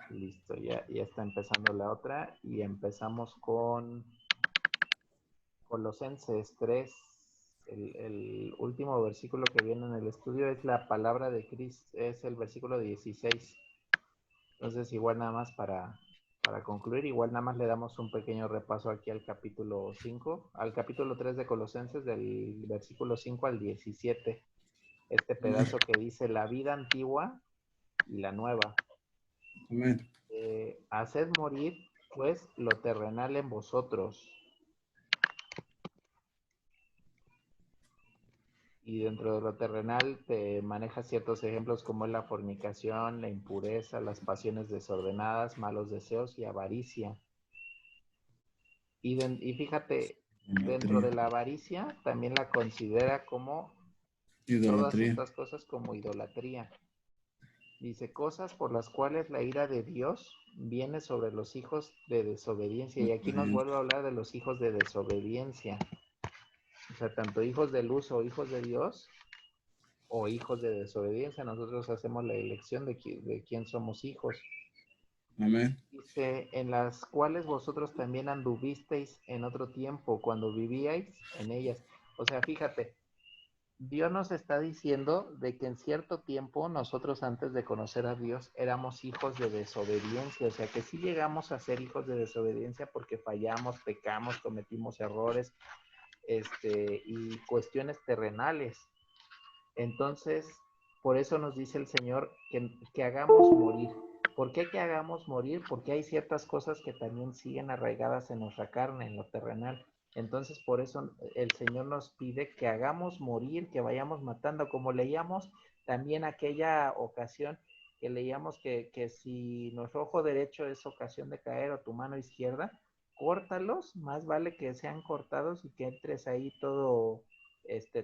Listo, ya está empezando la otra y empezamos con Colosenses 3. El último versículo que viene en el estudio es la palabra de Cristo, es el versículo 16. Entonces, igual nada más para concluir, igual nada más le damos un pequeño repaso aquí al capítulo 5, al capítulo 3 de Colosenses, del versículo 5 al 17. Este pedazo que dice la vida antigua y la nueva. Amén. Haced morir, pues, lo terrenal en vosotros. Y dentro de lo terrenal te maneja ciertos ejemplos como es la fornicación, la impureza, las pasiones desordenadas, malos deseos y avaricia. Y fíjate, dentro de la avaricia también la considera como todas Idolatría. estas cosas como idolatría. Dice, cosas por las cuales la ira de Dios viene sobre los hijos de desobediencia. Y aquí nos vuelve a hablar de los hijos de desobediencia. O sea, tanto hijos de luz o hijos de Dios o hijos de desobediencia. Nosotros hacemos la elección de quién somos hijos. Amén. Dice, en las cuales vosotros también anduvisteis en otro tiempo, cuando vivíais en ellas. O sea, fíjate, Dios nos está diciendo de que en cierto tiempo nosotros antes de conocer a Dios éramos hijos de desobediencia, o sea que sí llegamos a ser hijos de desobediencia porque fallamos, pecamos, cometimos errores, y cuestiones terrenales. Entonces, por eso nos dice el Señor que hagamos morir. ¿Por qué que hagamos morir? Porque hay ciertas cosas que también siguen arraigadas en nuestra carne, en lo terrenal. Entonces, por eso el Señor nos pide que hagamos morir, que vayamos matando, como leíamos también aquella ocasión que leíamos que si nuestro ojo derecho es ocasión de caer o tu mano izquierda, córtalos, más vale que sean cortados y que entres ahí todo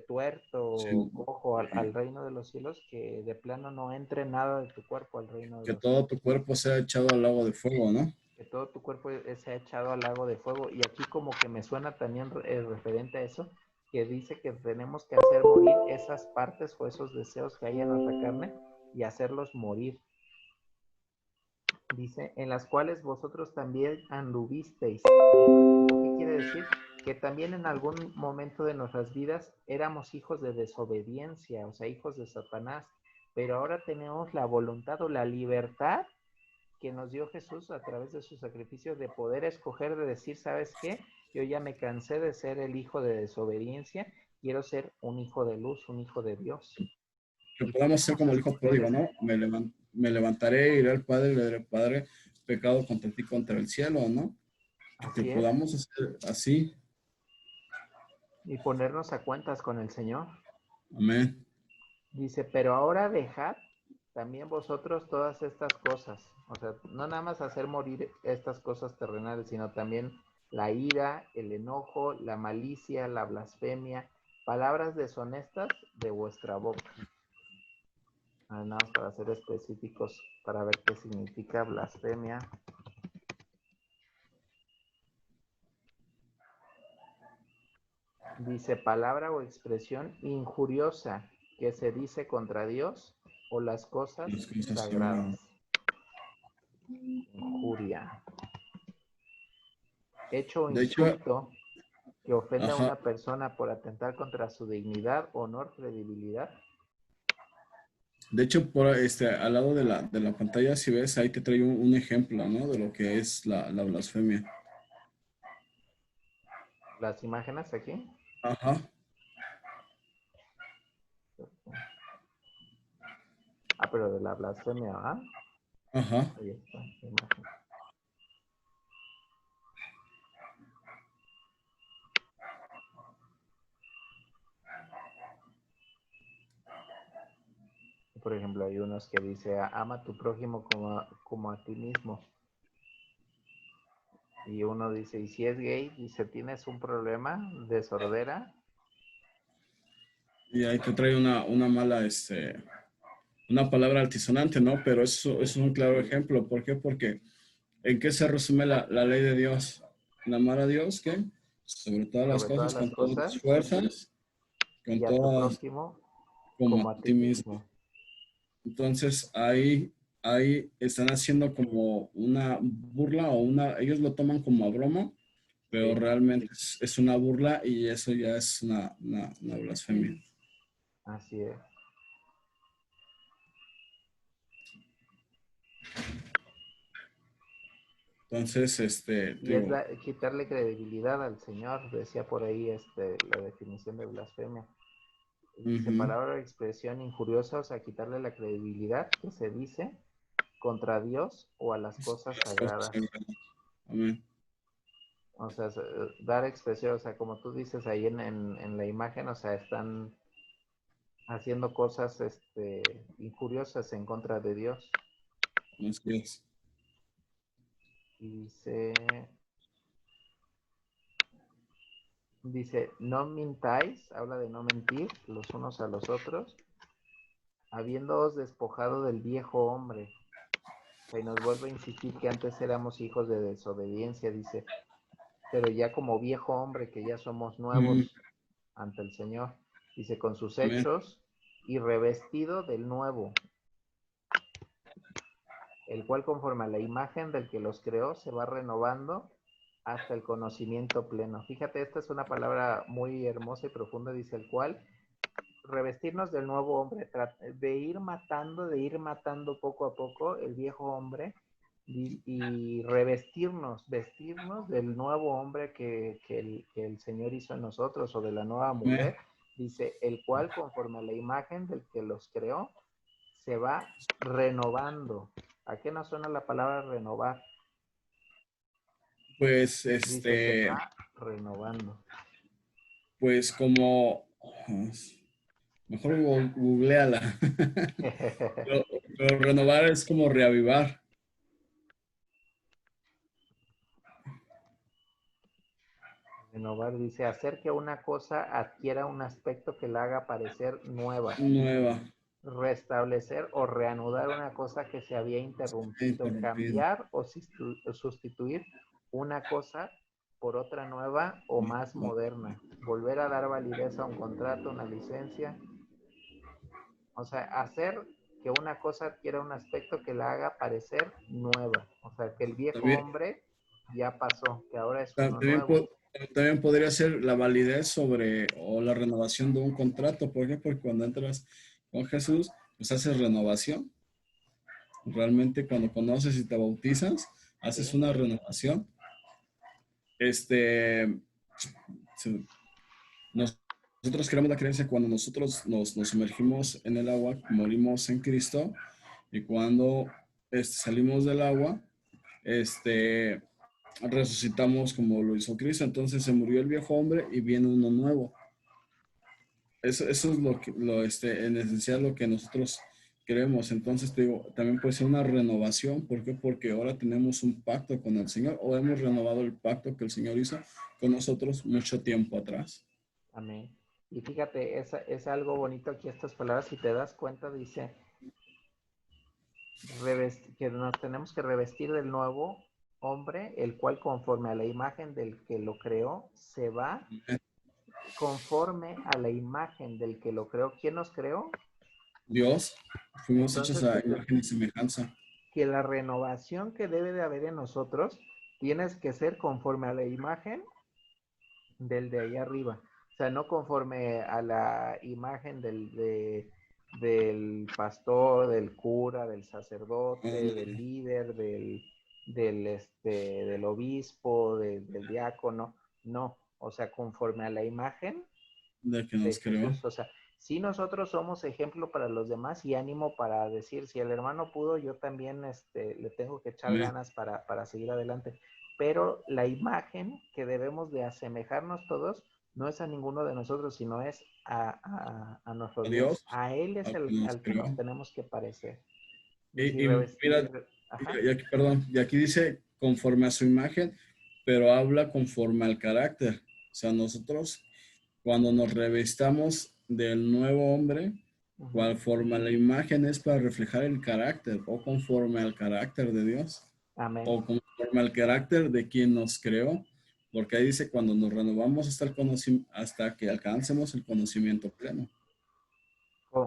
tuerto, Sí. cojo al reino de los cielos, que de plano no entre nada de tu cuerpo al reino de Que los todo cielos. tu cuerpo sea echado al lago de fuego, ¿no? Que todo tu cuerpo sea echado al lago de fuego. Y aquí como que me suena también referente a eso, que dice que tenemos que hacer morir esas partes o esos deseos que hay en nuestra carne y hacerlos morir. Dice, en las cuales vosotros también anduvisteis. ¿Qué quiere decir? Que también en algún momento de nuestras vidas éramos hijos de desobediencia, o sea, hijos de Satanás, pero ahora tenemos la voluntad o la libertad que nos dio Jesús a través de su sacrificio de poder escoger, de decir, ¿sabes qué? Yo ya me cansé de ser el hijo de desobediencia, quiero ser un hijo de luz, un hijo de Dios. Que Y podamos ser podemos como el hijo escoger pródigo, eso. ¿no? Me levantaré, iré al Padre, le diré, Padre, pecado contra ti, contra el cielo, ¿no? Que Así es. podamos hacer así. Y ponernos a cuentas con el Señor. Amén. Dice, pero ahora dejad también vosotros todas estas cosas. O sea, no nada más hacer morir estas cosas terrenales, sino también la ira, el enojo, la malicia, la blasfemia, palabras deshonestas de vuestra boca. Nada más para ser específicos, para ver qué significa blasfemia. Dice palabra o expresión injuriosa que se dice contra Dios o las cosas Las cosas sagradas. sagradas. Injuria. Hecho o De hecho, insulto que ofenda a ajá. una persona por atentar contra su dignidad, honor, credibilidad. De hecho, al lado de la pantalla, si ves, ahí te traigo un ejemplo, ¿no? De lo que es la blasfemia. Las imágenes aquí. Ajá. Ah, pero de la blasfemia, ¿ah? Ajá. Ahí está, la imagen. Por ejemplo, hay unos que dice, ama a tu prójimo como a ti mismo. Y uno dice, y si es gay, dice, ¿tienes un problema de sordera? Y ahí te trae una mala, una palabra altisonante, ¿no? Pero eso es un claro ejemplo. ¿Por qué? Porque ¿en qué se resume la ley de Dios? En amar a Dios, ¿qué? Sobre todas las Sobre todas cosas, las con todas tus cosas, fuerzas, con y a tu todas, prójimo como como a a ti ti mismo. mismo. Entonces, ahí ahí están haciendo como una burla o ellos lo toman como a broma, pero Sí, realmente es una burla y eso ya es una blasfemia. así es. Entonces, Y es digo, quitarle credibilidad al Señor, decía por ahí la definición de blasfemia. Dice ujú, palabra o expresión injuriosa, o sea, quitarle la credibilidad que se dice contra Dios o a las cosas sagradas. amén. O sea, dar expresión, o sea, como tú dices ahí en la imagen, o sea, están haciendo cosas injuriosas en contra de Dios. Así es. Y dice, no mintáis, habla de no mentir los unos a los otros, habiéndoos despojado del viejo hombre. O sea, y nos vuelve a insistir que antes éramos hijos de desobediencia, dice, pero ya como viejo hombre, que ya somos Ujú, nuevos ante el Señor, dice, con sus amén. hechos y revestido del nuevo, el cual conforme a la imagen del que los creó se va renovando hasta el conocimiento pleno. Fíjate, esta es una palabra muy hermosa y profunda, dice el cual, revestirnos del nuevo hombre, de ir matando poco a poco el viejo hombre y revestirnos, vestirnos del nuevo hombre que el Señor hizo en nosotros o de la nueva Amén. mujer, dice, el cual conforme a la imagen del que los creó se va renovando. ¿A qué nos suena la palabra renovar? Pues, Dice, se va renovando. pues como, mejor googleala. Pero, pero renovar es como reavivar. Renovar dice, hacer que una cosa adquiera un aspecto que la haga parecer nueva. Nueva. Restablecer o reanudar una cosa que se había interrumpido. Interrumpido. Cambiar o sustituir una cosa por otra nueva o más moderna. Volver a dar validez a un contrato, una licencia. O sea, hacer que una cosa adquiera un aspecto que la haga parecer nueva. O sea, que el viejo También, hombre ya pasó, que ahora es uno también, nuevo. también podría ser la validez sobre o la renovación de un contrato. ¿Por qué? Porque cuando entras con Jesús, pues haces renovación. Realmente cuando conoces y te bautizas, haces ¿Sí? una renovación. Este, se- nosotros creamos la creencia cuando nosotros nos sumergimos en el agua, morimos en Cristo y cuando salimos del agua, este, resucitamos como lo hizo Cristo. Entonces se murió el viejo hombre y viene uno nuevo. Eso es lo que, en esencial lo que nosotros queremos. Entonces te digo, también puede ser una renovación. ¿Por qué? Porque ahora tenemos un pacto con el Señor o hemos renovado el pacto que el Señor hizo con nosotros mucho tiempo atrás. Amén. Y fíjate, es algo bonito aquí estas palabras, si te das cuenta, dice que nos tenemos que revestir del nuevo hombre, el cual conforme a la imagen del que lo creó, se va conforme a la imagen del que lo creó. ¿Quién nos creó? Dios, fuimos hechos Entonces, a imagen y semejanza. que la renovación que debe de haber en nosotros tienes que ser conforme a la imagen del de ahí arriba. O sea, no conforme a la imagen del pastor, del cura, del sacerdote, del líder, del obispo, del diácono. No, o sea, conforme a la imagen De que de nos creó. Jesús. O sea, si nosotros somos ejemplo para los demás y ánimo para decir, si el hermano pudo, yo también le tengo que echar Amén. ganas para seguir adelante. Pero la imagen que debemos de asemejarnos todos no es a ninguno de nosotros, sino es a nuestro A Dios. Dios, A Él es al que nos al que nos creó. tenemos que parecer. Dice, Y mira, ajá, y aquí, perdón, y aquí dice conforme a su imagen, pero habla conforme al carácter. O sea, nosotros cuando nos revestamos del nuevo hombre, uh-huh, conforme a la imagen es para reflejar el carácter o conforme al carácter de Dios amén, o conforme al carácter de quien nos creó. Porque ahí dice cuando nos renovamos hasta, hasta que alcancemos el conocimiento pleno.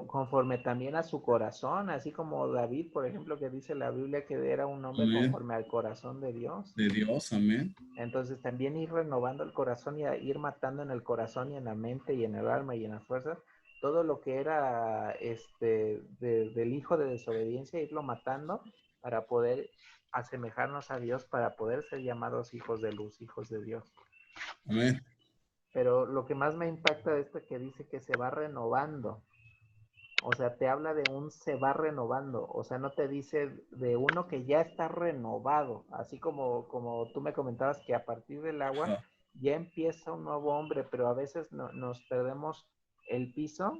conforme también a su corazón, así como David, por ejemplo, que dice la Biblia que era un hombre Amén. conforme al corazón de Dios. De Dios, amén. Entonces también ir renovando el corazón y ir matando en el corazón y en la mente y en el alma y en las fuerzas todo lo que era del hijo de desobediencia, irlo matando para poder asemejarnos a Dios, para poder ser llamados hijos de luz, hijos de Dios. Amén. Pero lo que más me impacta de esto es que dice que se va renovando. O sea, te habla de un se va renovando. O sea, no te dice de uno que ya está renovado. Así como tú me comentabas que a partir del agua Ajá. ya empieza un nuevo hombre, pero a veces nos perdemos el piso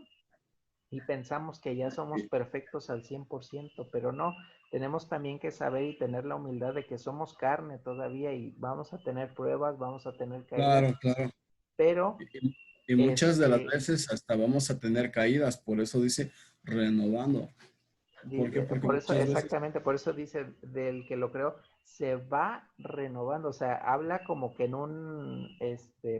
y pensamos que ya somos Sí, perfectos al 100%, pero no. Tenemos también que saber y tener la humildad de que somos carne todavía y vamos a tener pruebas, vamos a tener caídas, claro, claro. pero Y muchas de las este, veces hasta vamos a tener caídas, por eso dice renovando. ¿Por qué? Porque por eso, muchas veces, exactamente, por eso dice del que lo creó, se va renovando, o sea, habla como que en un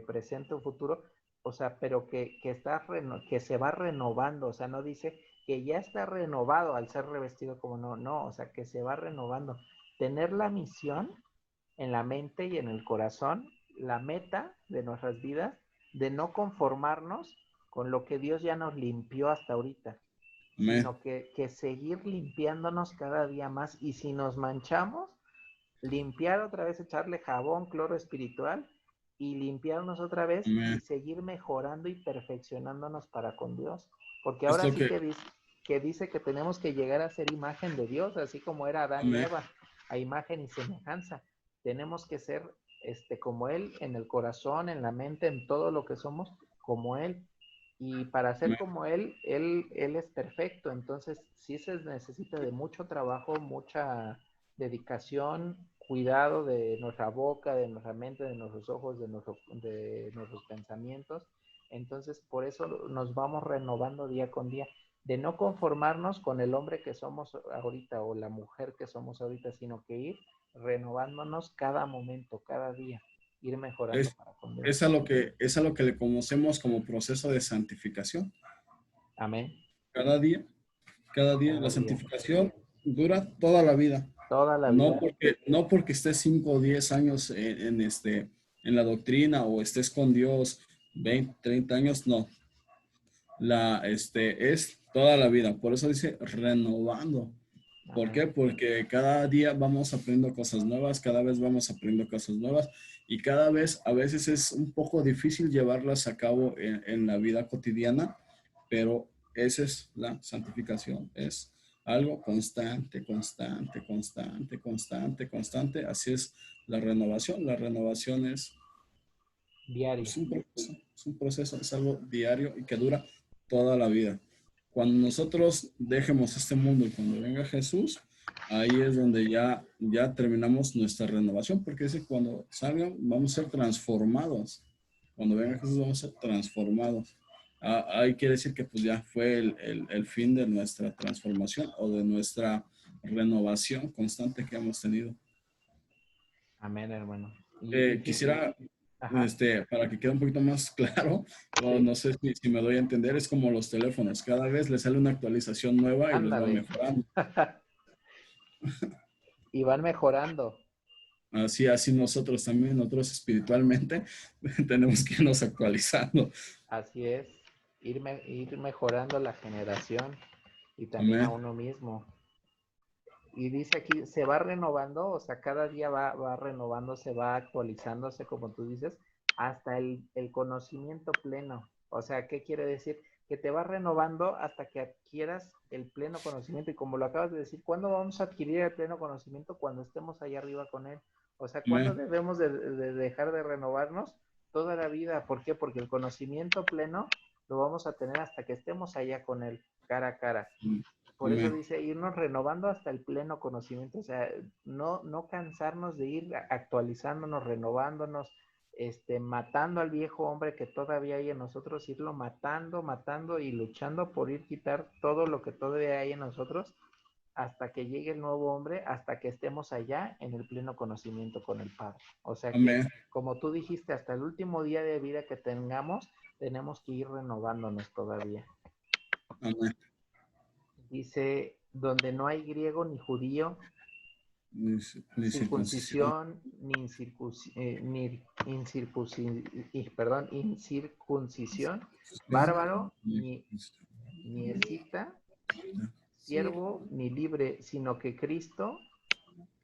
presente o futuro, o sea, pero que se va renovando, o sea, no dice que ya está renovado al ser revestido como no, o sea, que se va renovando. Tener la misión en la mente y en el corazón, la meta de nuestras vidas, de no conformarnos con lo que Dios ya nos limpió hasta ahorita, amén, sino que seguir limpiándonos cada día más y si nos manchamos, limpiar otra vez, echarle jabón, cloro espiritual y limpiarnos otra vez y amén. seguir mejorando y perfeccionándonos para con Dios. Porque Es ahora lo sí que, que dice que tenemos que llegar a ser imagen de Dios, así como era Adán y amén, Eva, a imagen y semejanza. Tenemos que ser como Él en el corazón, en la mente, en todo lo que somos, como Él. Y para ser amén. como él es perfecto, entonces sí se necesita de mucho trabajo, mucha dedicación, cuidado de nuestra boca, de nuestra mente, de nuestros ojos, de nuestros pensamientos. Entonces, por eso nos vamos renovando día con día, de no conformarnos con el hombre que somos ahorita o la mujer que somos ahorita, sino que ir renovándonos cada momento, cada día, ir mejorando Es, para con Dios. es a lo que le conocemos como proceso de santificación. Amén. Cada día, cada día, Cada la día. santificación dura toda la vida. Toda la No vida. porque, no porque estés 5 o 10 años en la doctrina o estés con Dios 20 30 años, no. Es toda la vida. Por eso dice renovando. ¿Por Amén. qué? Porque cada día vamos aprendiendo cosas nuevas, cada vez vamos aprendiendo cosas nuevas y cada vez a veces es un poco difícil llevarlas a cabo en la vida cotidiana, pero esa es la santificación, es algo constante, constante, constante, constante, constante. Así es la renovación. La renovación Diario. es un proceso, es algo diario y que dura toda la vida. Cuando nosotros dejemos este mundo y cuando venga Jesús, ahí es donde ya terminamos nuestra renovación, porque es que cuando salgan vamos a ser transformados. Cuando venga Jesús vamos a ser transformados. Ahí quiere decir que pues ya fue el fin de nuestra transformación o de nuestra renovación constante que hemos tenido. Amén, hermano. Y Quisiera ajá, para que quede un poquito más claro, o sí, no sé si me doy a entender, es como los teléfonos, cada vez les sale una actualización nueva y los va ándale. mejorando. Y van mejorando. Así nosotros también, nosotros espiritualmente, tenemos que irnos actualizando. Así es. Ir mejorando la generación y también a Amén, uno mismo. Y dice aquí, se va renovando, o sea, cada día va renovándose, va actualizándose, como tú dices, hasta el conocimiento pleno. O sea, ¿qué quiere decir? Que te va renovando hasta que adquieras el pleno conocimiento. Y como lo acabas de decir, ¿cuándo vamos a adquirir el pleno conocimiento? Cuando estemos allá arriba con él. O sea, ¿cuándo amén, debemos de dejar de renovarnos? Toda la vida. ¿Por qué? Porque el conocimiento pleno lo vamos a tener hasta que estemos allá con él, cara a cara. Por eso amén, dice irnos renovando hasta el pleno conocimiento, o sea, no cansarnos de ir actualizándonos, renovándonos, matando al viejo hombre que todavía hay en nosotros, irlo matando, matando y luchando por ir quitar todo lo que todavía hay en nosotros hasta que llegue el nuevo hombre, hasta que estemos allá en el pleno conocimiento con el Padre. O sea que, amén. como tú dijiste, hasta el último día de vida que tengamos, tenemos que ir renovándonos todavía. Amén. Dice, donde no hay griego ni judío, Ni circuncisión. circuncisión, incircuncisión, bárbaro, ni escita, siervo, ni libre, sino que Cristo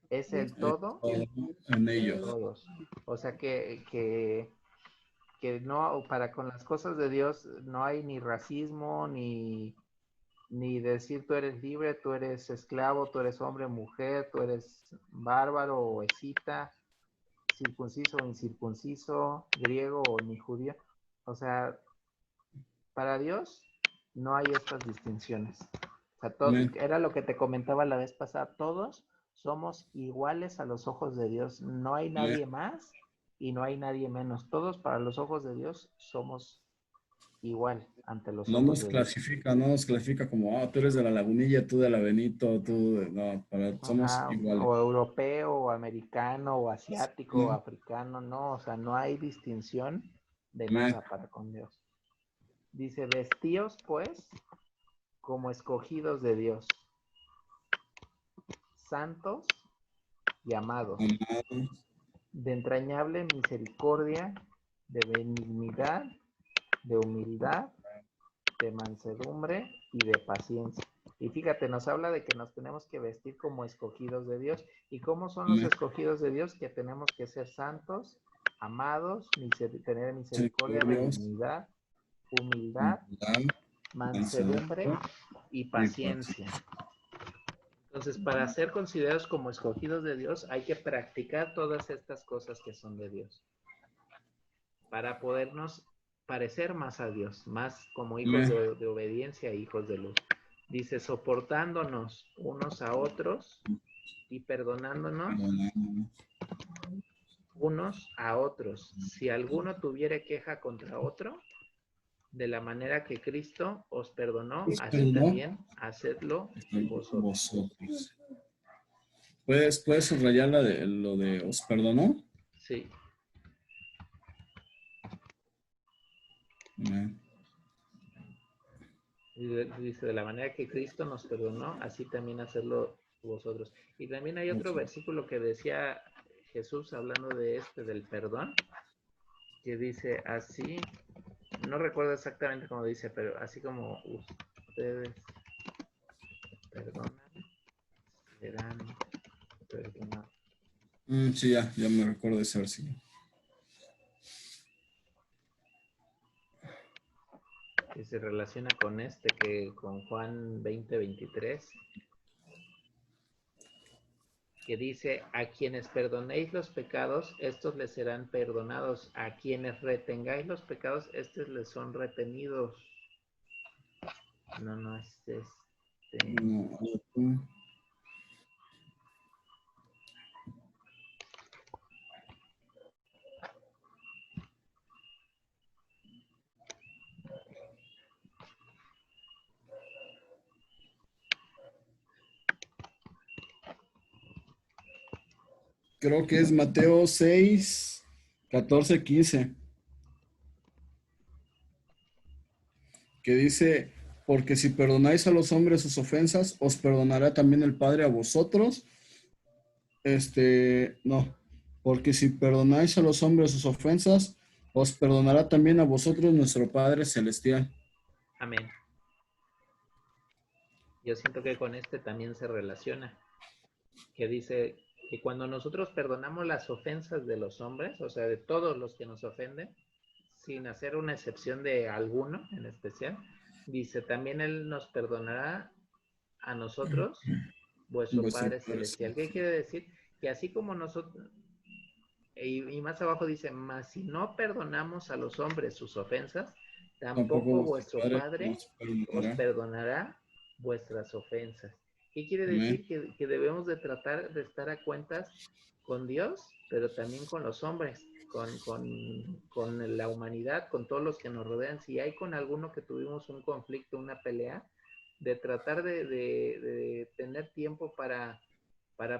es el todo En en ellos. todos. O sea que no, para con las cosas de Dios no hay ni racismo, ni decir tú eres libre, tú eres esclavo, tú eres hombre, mujer, tú eres bárbaro o escita, circunciso o incircunciso, griego o ni judío. O sea, para Dios no hay estas distinciones. O sea, Amén. era lo que te comentaba la vez pasada, todos somos iguales a los ojos de Dios. No hay Amén. nadie más y no hay nadie menos. Todos para los ojos de Dios somos igual ante los No ojos nos de Dios. clasifica, no nos clasifica como, tú eres de la Lagunilla, tú de la Benito, no, somos Ajá, iguales. o europeo, o americano, o asiático, o Amén. africano, no, o sea, no hay distinción de Amén. nada para con Dios. Dice, vestíos pues como escogidos de Dios, santos y amados, Amados. de entrañable misericordia, de benignidad, de humildad, de mansedumbre y de paciencia. Y fíjate, nos habla de que nos tenemos que vestir como escogidos de Dios. ¿Y cómo son los Amén. escogidos de Dios? Que tenemos que ser santos, amados, tener misericordia, Misericordios, benignidad, humildad, humildad, mansedumbre mansedumbre y y paz. paciencia. Entonces, para ser considerados como escogidos de Dios, hay que practicar todas estas cosas que son de Dios, para podernos parecer más a Dios, más como hijos Amén. de obediencia, hijos de luz. Dice, soportándonos unos a otros y perdonándonos Perdonándonos. unos a otros. Si alguno tuviere queja contra otro, de la manera que Cristo os perdonó, Pues así perdonó también hacedlo vosotros. vosotros. ¿Puedes subrayar lo de os perdonó? Sí. Amén. Dice, de la manera que Cristo nos perdonó, así también hacerlo vosotros. Y también hay otro Vosotros. versículo que decía Jesús hablando de del perdón, que dice así, no recuerdo exactamente cómo dice, pero así como ustedes perdonan, serán perdonados. Sí, ya me recuerdo ese versículo. Que se relaciona con que con Juan 20:23, que dice, a quienes perdonéis los pecados, estos les serán perdonados, a quienes retengáis los pecados, estos les son retenidos. No, es No, creo que es Mateo 6, 14, 15, que dice, porque si perdonáis a los hombres sus ofensas, os perdonará también el Padre a vosotros. No, porque si perdonáis a los hombres sus ofensas, os perdonará también a vosotros nuestro Padre Celestial. amén. Yo siento que con también se relaciona, que dice que cuando nosotros perdonamos las ofensas de los hombres, o sea, de todos los que nos ofenden, sin hacer una excepción de alguno en especial, dice, también Él nos perdonará a nosotros, vuestro Vuestro Padre Padre Celestial. ¿Qué Celestial. quiere decir? Que así como nosotros, y más abajo dice, mas si no perdonamos a los hombres sus ofensas, Tampoco tampoco vuestro vuestro Padre Padre nos os perdonará. perdonará vuestras ofensas. ¿Qué quiere Amén. decir? Que debemos de tratar de estar a cuentas con Dios, pero también con los hombres, con la humanidad, con todos los que nos rodean. Si hay con alguno que tuvimos un conflicto, una pelea, de tratar de tener tiempo para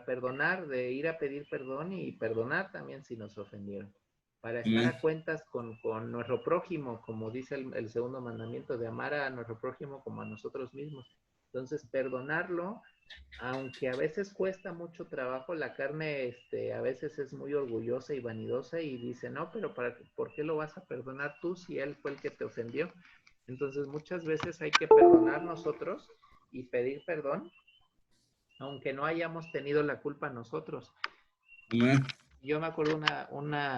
perdonar, de ir a pedir perdón y perdonar también si nos ofendieron. para estar a cuentas con nuestro prójimo, como dice el segundo mandamiento, de amar a nuestro prójimo como a nosotros mismos. Entonces, perdonarlo, aunque a veces cuesta mucho trabajo, la carne a veces es muy orgullosa y vanidosa y dice, no, pero ¿por qué lo vas a perdonar tú si él fue el que te ofendió? Entonces, muchas veces hay que perdonar nosotros y pedir perdón, aunque no hayamos tenido la culpa nosotros. Amén. Yo me acuerdo una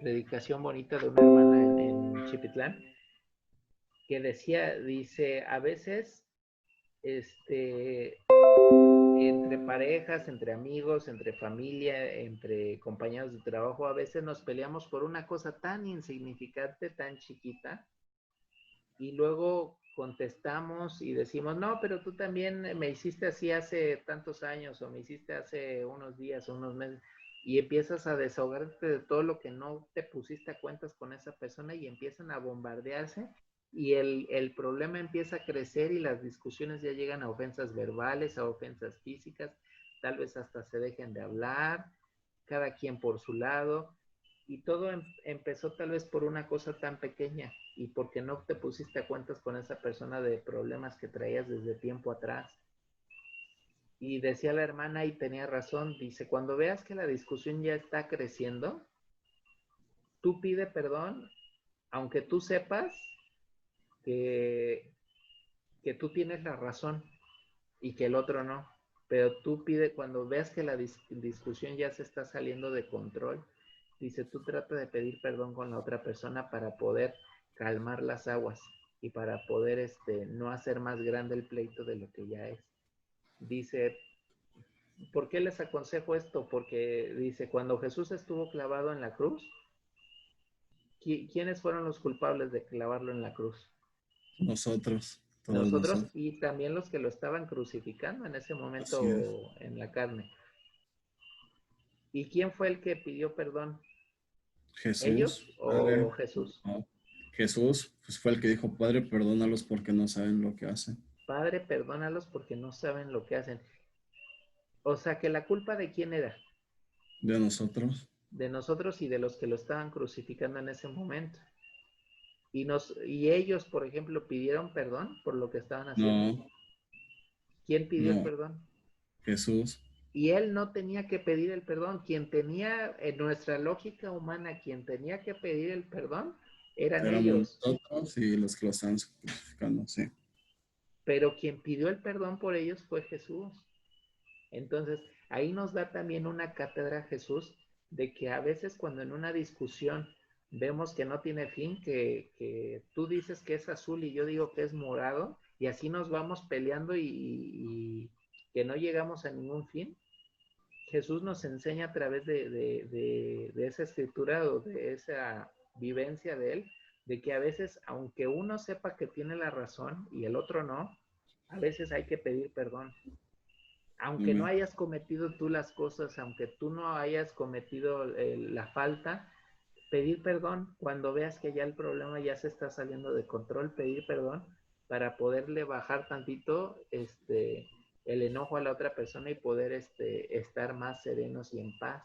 predicación bonita de una hermana en Chipitlán que dice, a veces, entre parejas, entre amigos, entre familia, entre compañeros de trabajo, a veces nos peleamos por una cosa tan insignificante, tan chiquita, y luego contestamos y decimos, no, pero tú también me hiciste así hace tantos años, o me hiciste hace unos días o unos meses, y empiezas a desahogarte de todo lo que no te pusiste a cuentas con esa persona y empiezan a bombardearse y el problema empieza a crecer y las discusiones ya llegan a ofensas verbales, a ofensas físicas, tal vez hasta se dejen de hablar, cada quien por su lado, y todo empezó tal vez por una cosa tan pequeña y porque no te pusiste a cuentas con esa persona de problemas que traías desde tiempo atrás. Y decía la hermana y tenía razón, dice, cuando veas que la discusión ya está creciendo, tú pide perdón, aunque tú sepas que, que tú tienes la razón y que el otro no. Pero tú pide, cuando veas que la discusión ya se está saliendo de control, dice, tú trata de pedir perdón con la otra persona para poder calmar las aguas y para poder no hacer más grande el pleito de lo que ya es. Dice, ¿por qué les aconsejo esto? Porque dice, cuando Jesús estuvo clavado en la cruz, ¿quiénes fueron los culpables de clavarlo en la cruz? Nosotros, todos Nosotros nosotros. y también los que lo estaban crucificando en ese Así es. momento en la carne. ¿Y quién fue el que pidió perdón? ¿Ellos Jesús, o Padre, Jesús? no. Jesús pues, fue el que dijo, Padre, perdónalos porque no saben lo que hacen. Padre, perdónalos porque no saben lo que hacen. O sea, que la culpa de quién era? De nosotros, De nosotros y de los que lo estaban crucificando en ese momento. Y ellos, por ejemplo, pidieron perdón por lo que estaban haciendo. no, ¿Quién pidió el no, perdón? Jesús. Y él no tenía que pedir el perdón. Quien tenía, en nuestra lógica humana, quien tenía que pedir el perdón eran Éramos ellos. nosotros y los que lo están crucificando, sí. Pero quien pidió el perdón por ellos fue Jesús. Entonces, ahí nos da también una cátedra Jesús de que a veces cuando en una discusión vemos que no tiene fin, que tú dices que es azul y yo digo que es morado, y así nos vamos peleando y que no llegamos a ningún fin, Jesús nos enseña a través de esa escritura o de esa vivencia de él, de que a veces, aunque uno sepa que tiene la razón y el otro no, a veces hay que pedir perdón. Aunque no Amén. hayas cometido tú las cosas, aunque tú no hayas cometido la falta, pedir perdón cuando veas que ya el problema ya se está saliendo de control, pedir perdón para poderle bajar tantito el enojo a la otra persona y poder estar más serenos y en paz.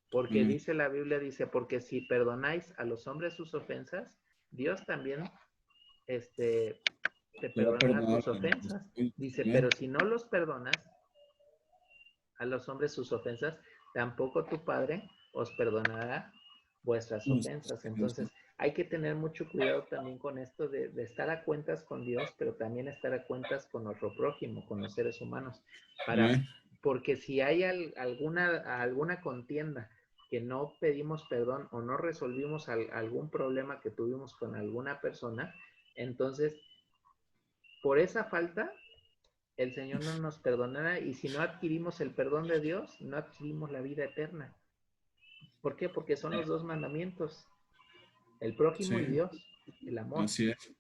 Porque Amén. dice la Biblia, dice, porque si perdonáis a los hombres sus ofensas, Dios también te Te va a perdonará perdonar. tus ofensas. Dice, Amén. pero si no los perdonas a los hombres sus ofensas, tampoco tu Padre os perdonará vuestras ofensas. Entonces, hay que tener mucho cuidado también con esto de estar a cuentas con Dios, pero también estar a cuentas con nuestro prójimo, con los seres humanos, Amén. porque si hay alguna contienda que no pedimos perdón o no resolvimos algún problema que tuvimos con alguna persona, entonces, por esa falta, el Señor no nos perdonará y si no adquirimos el perdón de Dios, no adquirimos la vida eterna. ¿Por qué? Porque son los dos mandamientos, el prójimo y Sí, Dios, el amor. así es.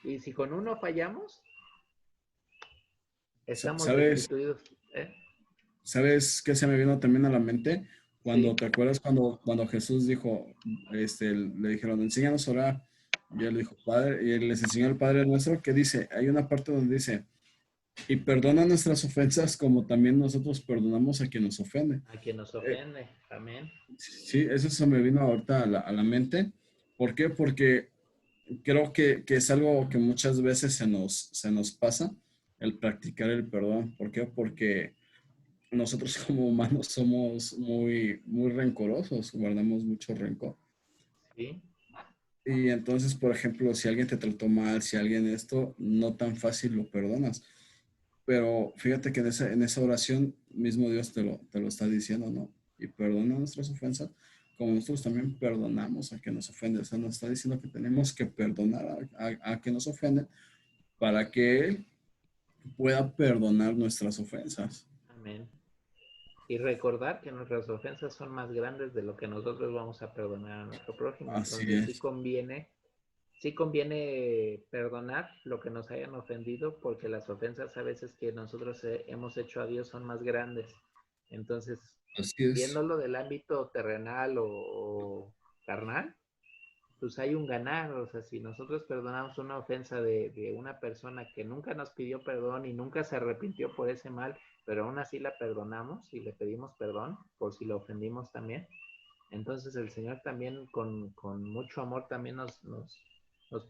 Y si con uno fallamos, estamos ¿Sabes? destituidos. ¿Eh? ¿Sabes qué se me vino también a la mente? Cuando, Sí, ¿te acuerdas cuando Jesús dijo, le dijeron, enséñanos a orar? Y él dijo, Padre, y él les enseñó el Padre Nuestro, que dice, hay una parte donde dice, Y perdona nuestras ofensas como también nosotros perdonamos a quien nos ofende. A quien nos Eh, ofende. Amén. sí, eso se me vino ahorita a la mente. ¿Por qué? Porque creo que es algo que muchas veces se nos pasa, el practicar el perdón. ¿Por qué? Porque nosotros como humanos somos muy rencorosos, guardamos mucho rencor. Sí. Y entonces, por ejemplo, si alguien te trató mal, si alguien esto, no tan fácil lo perdonas. Pero fíjate que en esa oración mismo Dios te lo está diciendo, ¿no? Y perdona nuestras ofensas, como nosotros también perdonamos a quien nos ofende. O sea, nos está diciendo que tenemos que perdonar a quien nos ofende para que Él pueda perdonar nuestras ofensas. Amén. Y recordar que nuestras ofensas son más grandes de lo que nosotros vamos a perdonar a nuestro prójimo. Así Entonces es. sí conviene perdonar lo que nos hayan ofendido, porque las ofensas a veces que nosotros hemos hecho a Dios son más grandes. Entonces, Así es. viéndolo del ámbito terrenal o carnal, pues hay un ganar. O sea, si nosotros perdonamos una ofensa de una persona que nunca nos pidió perdón y nunca se arrepintió por ese mal, pero aún así la perdonamos y le pedimos perdón por si la ofendimos también, entonces el Señor también con mucho amor también nos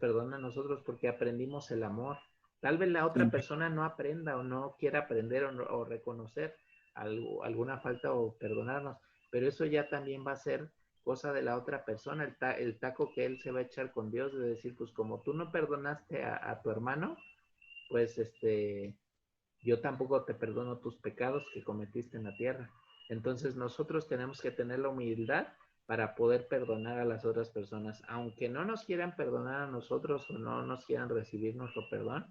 perdona a nosotros porque aprendimos el amor. Tal vez la otra persona no aprenda o no quiera aprender o reconocer alguna falta o perdonarnos, pero eso ya también va a ser cosa de la otra persona, el taco que él se va a echar con Dios, de decir, pues como tú no perdonaste a tu hermano, pues yo tampoco te perdono tus pecados que cometiste en la tierra. Entonces nosotros tenemos que tener la humildad para poder perdonar a las otras personas, aunque no nos quieran perdonar a nosotros o no nos quieran recibir nuestro perdón,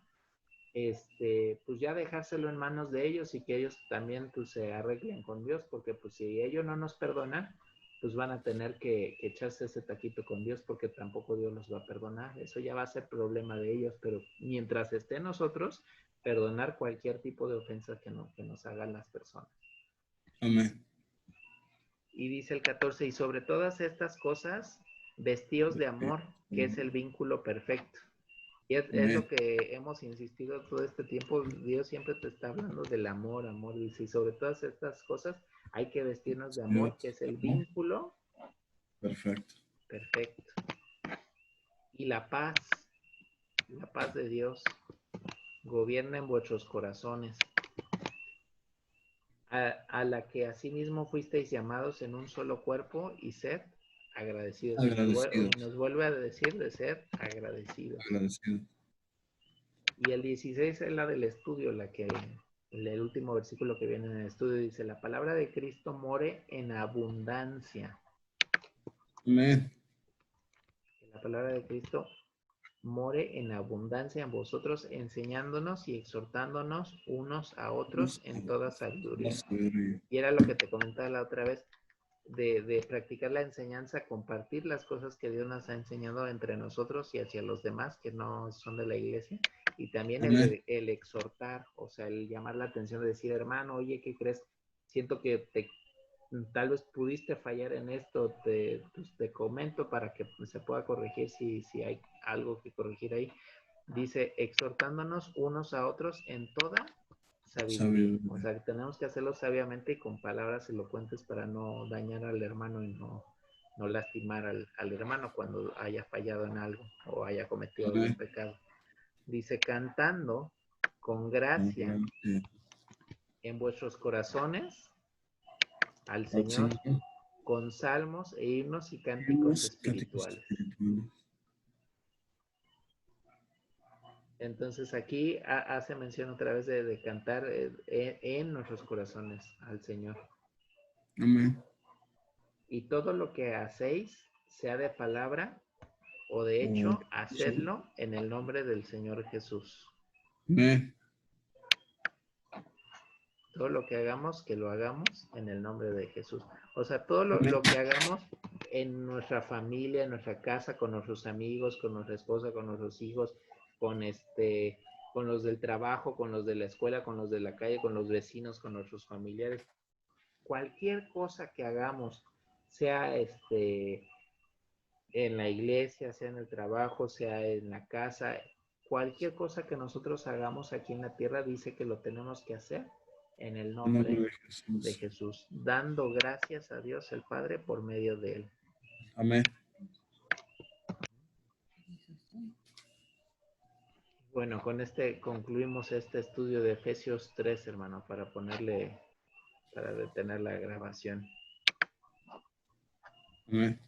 pues ya dejárselo en manos de ellos y que ellos también pues se arreglen con Dios, porque pues si ellos no nos perdonan, pues van a tener que echarse ese taquito con Dios, porque tampoco Dios los va a perdonar. Eso ya va a ser problema de ellos, pero mientras esté nosotros, perdonar cualquier tipo de ofensa que nos hagan las personas. Amén. Y dice el 14, y sobre todas estas cosas, vestíos de amor, que es el vínculo perfecto. Y es lo Amén. que hemos insistido todo este tiempo. Dios siempre te está hablando del amor, amor. Dice, y sobre todas estas cosas hay que vestirnos de amor, que es el vínculo Perfecto. perfecto. Y la paz de Dios, gobierna en vuestros corazones, a la que asimismo fuisteis llamados en un solo cuerpo y sed agradecidos. Y Agradecidos. nos vuelve a decir de ser agradecidos. Agradecidos. Y el 16 es la del estudio, el último versículo que viene en el estudio dice, la palabra de Cristo more en abundancia. Amén. La palabra de Cristo more en abundancia en vosotros, enseñándonos y exhortándonos unos a otros en toda sabiduría. Y era lo que te comentaba la otra vez, de practicar la enseñanza, compartir las cosas que Dios nos ha enseñado entre nosotros y hacia los demás que no son de la iglesia, y también Amén. el exhortar, o sea, el llamar la atención de decir, hermano, oye, ¿qué crees? Siento que tal vez pudiste fallar en esto, pues, te comento para que se pueda corregir si hay algo que corregir ahí. Dice, exhortándonos unos a otros en toda sabiduría. O sea, que tenemos que hacerlo sabiamente y con palabras elocuentes para no dañar al hermano y no lastimar al hermano cuando haya fallado en algo o haya cometido algún Amén. pecado. Dice, cantando con gracia en vuestros corazones al Al Señor Señor. con salmos e himnos y cánticos Himnos, cánticos espirituales. espirituales. Entonces aquí hace mención otra vez de cantar en nuestros corazones al Señor. Amén. Y todo lo que hacéis, sea de palabra o de hecho, hacedlo en el nombre del Señor Jesús. Amén. Todo lo que hagamos, que lo hagamos en el nombre de Jesús. O sea, todo lo que hagamos en nuestra familia, en nuestra casa, con nuestros amigos, con nuestra esposa, con nuestros hijos, con con los del trabajo, con los de la escuela, con los de la calle, con los vecinos, con nuestros familiares. Cualquier cosa que hagamos, sea en la iglesia, sea en el trabajo, sea en la casa, cualquier cosa que nosotros hagamos aquí en la tierra dice que lo tenemos que hacer en el En nombre nombre de de Jesús. Jesús, dando gracias a Dios el Padre por medio de él. Amén. Bueno, con este concluimos este estudio de Efesios 3, hermano, para detener la grabación. Amén.